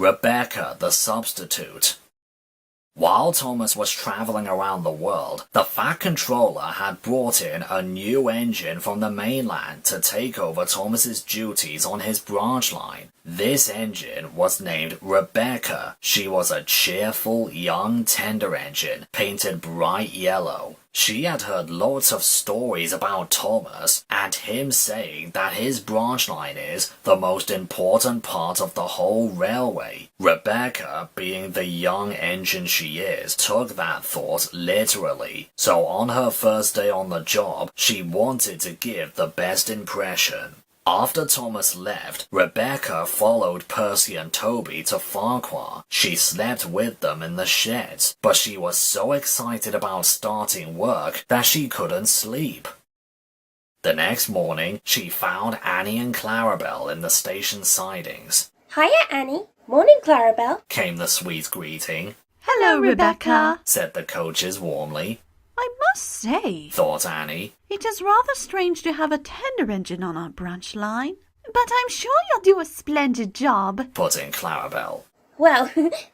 Rebecca the Substitute. While Thomas was traveling around the world, the Fat Controller had brought in a new engine from the mainland to take over Thomas's duties on his branch line. This engine was named Rebecca. She was a cheerful, young, tender engine, painted bright yellow. She had heard lots of stories about Thomas, and him saying that his branch line is the most important part of the whole railway. Rebecca, being the young engine she is, took that thought literally. So on her first day on the job, she wanted to give the best impression. After Thomas left, Rebecca followed Percy and Toby to Farquhar. She slept with them in the sheds, but she was so excited about starting work that she couldn't sleep. The next morning, she found Annie and Clarabel in the station sidings. "Hiya, Annie. Morning, Clarabel," came the sweet greeting. "Hello, Rebecca," said the coaches warmly. "I must say," thought Annie, "it is rather strange to have a tender engine on our branch line. But I'm sure you'll do a splendid job," put in Clarabel. "Well,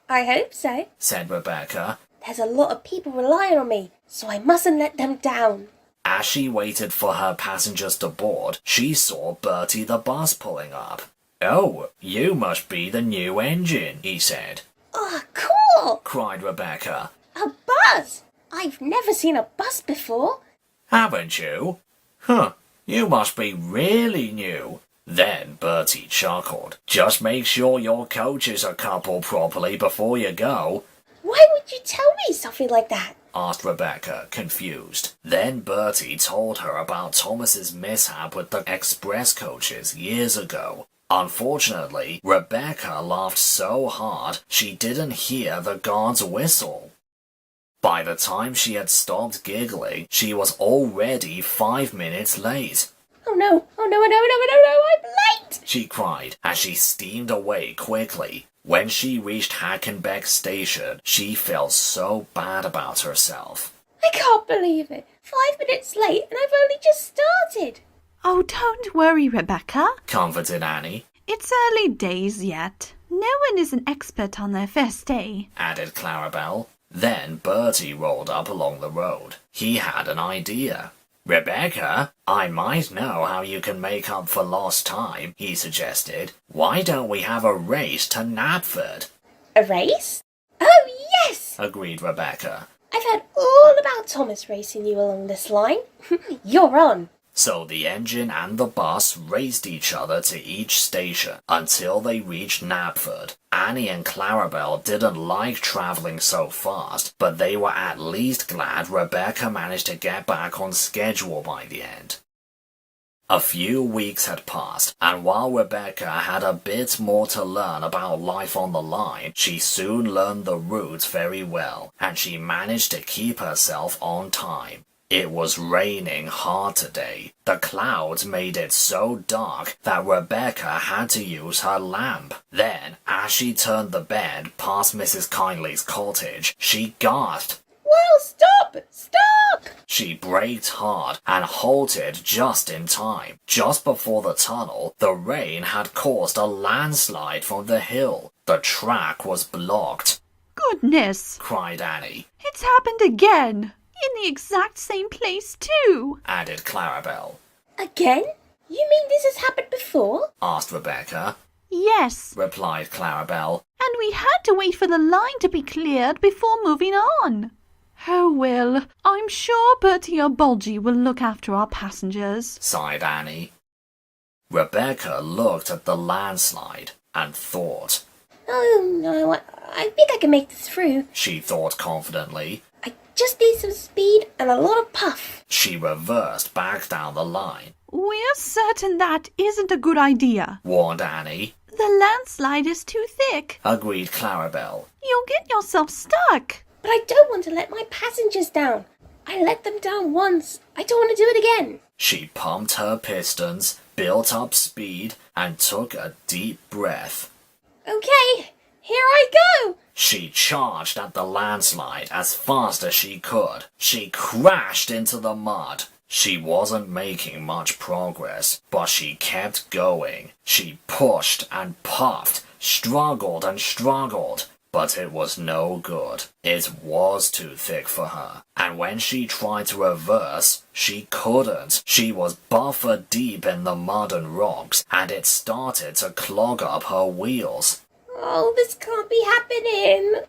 I hope so," said Rebecca. "There's a lot of people relying on me, so I mustn't let them down." As she waited for her passengers to board, she saw Bertie the bus pulling up. "Oh, you must be the new engine," he said. "Oh, cool!" cried Rebecca. "A bus! I've never seen a bus before." "Haven't you? Huh, you must be really new." Then Bertie chuckled. "Just make sure your coaches are coupled properly before you go." "Why would you tell me something like that?" asked Rebecca, confused. Then Bertie told her about Thomas's mishap with the express coaches years ago. Unfortunately, Rebecca laughed so hard she didn't hear the guard's whistle. By the time she had stopped giggling, she was already 5 minutes late. "Oh no, oh no, oh no, oh no, oh no, I'm late!" she cried as she steamed away quickly. When she reached Hackenbeck station, she felt so bad about herself. "I can't believe it. 5 minutes late and I've only just started." "Oh, don't worry, Rebecca," comforted Annie. "It's early days yet. No one is an expert on their first day," added Clarabel. Then Bertie rolled up along the road. He had an idea. "Rebecca, I might know how you can make up for lost time," he suggested. "Why don't we have a race to Knapford?" "A race? Oh, yes!" agreed Rebecca. "I've heard all about Thomas racing you along this line. You're on." So the engine and the bus raced each other to each station until they reached Knapford. Annie and Clarabel didn't like travelling so fast, but they were at least glad Rebecca managed to get back on schedule by the end. A few weeks had passed, and while Rebecca had a bit more to learn about life on the line, she soon learned the route very well, and she managed to keep herself on time. It was raining hard today. The clouds made it so dark that Rebecca had to use her lamp. Then, as she turned the bend past Mrs. Kindly's cottage, she gasped. "Well, stop! Stop!" She braked hard and halted just in time. Just before the tunnel, the rain had caused a landslide from the hill. The track was blocked. "Goodness!" cried Annie. "It's happened again! In the exact same place, too!" added Clarabel. "Again? You mean this has happened before?" asked Rebecca. "Yes, replied Clarabel. and we had to wait for the line to be cleared before moving on. Oh, well, I'm sure Bertie or Bulgy will look after our passengers," sighed Annie. Rebecca looked at the landslide and thought. "Oh, no, I think I can make this through. She thought confidently. I just need some speed and a lot of puff." She reversed back down the line. "We're certain that isn't a good idea," warned Annie. "The landslide is too thick. Agreed Clarabel. You'll get yourself stuck." "But I don't want to let my passengers down. I let them down once. I don't want to do it again." She pumped her pistons, built up speed, and took a deep breath. "Okay, here I go." She charged at the landslide as fast as she could. She crashed into the mud. She wasn't making much progress, but she kept going. She pushed and puffed, struggled and struggled, but it was no good. It was too thick for her, and when she tried to reverse, she couldn't. She was buffer deep in the mud and rocks, and it started to clog up her wheels. Oh, this can't be happening.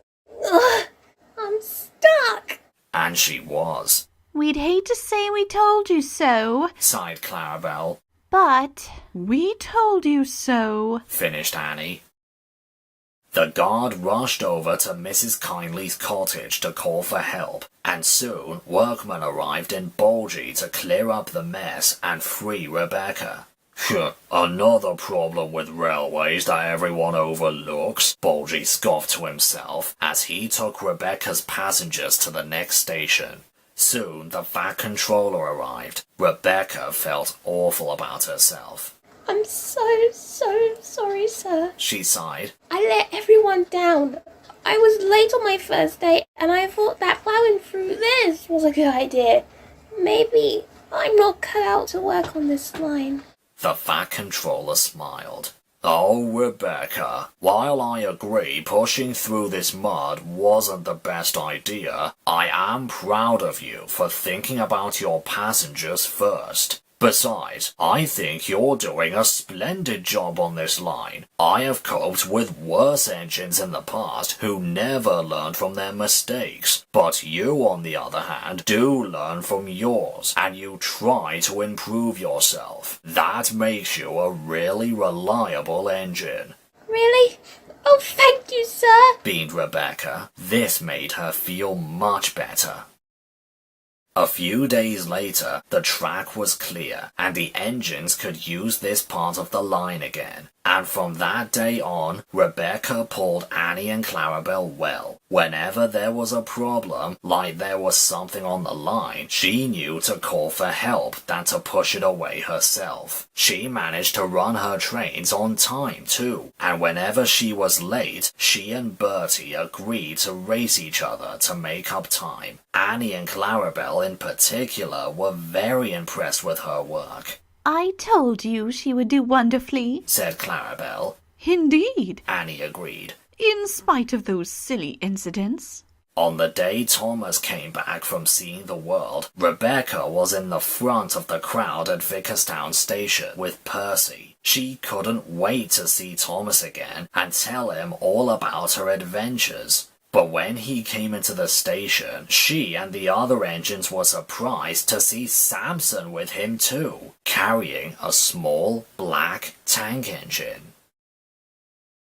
Ugh, I'm stuck. And she was. We'd hate to say we told you so, Sighed Clarabel. but we told you so, Finished Annie. The guard rushed over to Mrs. Kindly's cottage to call for help, and soon workmen arrived in Bulgy to clear up the mess and free Rebecca. Another problem with railways that everyone overlooks, Bulgy scoffed to himself as he took Rebecca's passengers to the next station. Soon the Fat Controller arrived. Rebecca felt awful about herself. I'm so sorry, sir. She sighed. I let everyone down. I was late on my first day, and I thought that plowing through this was a good idea. Maybe I'm not cut out to work on this line. The Fat Controller smiled. Oh, Rebecca, while I agree pushing through this mud wasn't the best idea, I am proud of you for thinking about your passengers first. Besides, I think you're doing a splendid job on this line. I have coped with worse engines in the past who never learned from their mistakes. But you, on the other hand, do learn from yours, and you try to improve yourself. That makes you a really reliable engine. Really? Oh, thank you, sir. Beamed Rebecca. This made her feel much better. A few days later, the track was clear, and the engines could use this part of the line again. And from that day on, Rebecca pulled Annie and Clarabel well. Whenever there was a problem, like there was something on the line, she knew to call for help than to push it away herself. She managed to run her trains on time too, and whenever she was late, she and Bertie agreed to race each other to make up time. Annie and Clarabel in particular were very impressed with her work. I told you she would do wonderfully, Said Clarabel. Indeed, Annie agreed. in spite of those silly incidents. On the day Thomas came back from seeing the world, Rebecca was in the front of the crowd at Vickerstown Station with Percy. She couldn't wait to see Thomas again and tell him all about her adventures. But when he came into the station, she and the other engines were surprised to see Samson with him too, carrying a small black tank engine.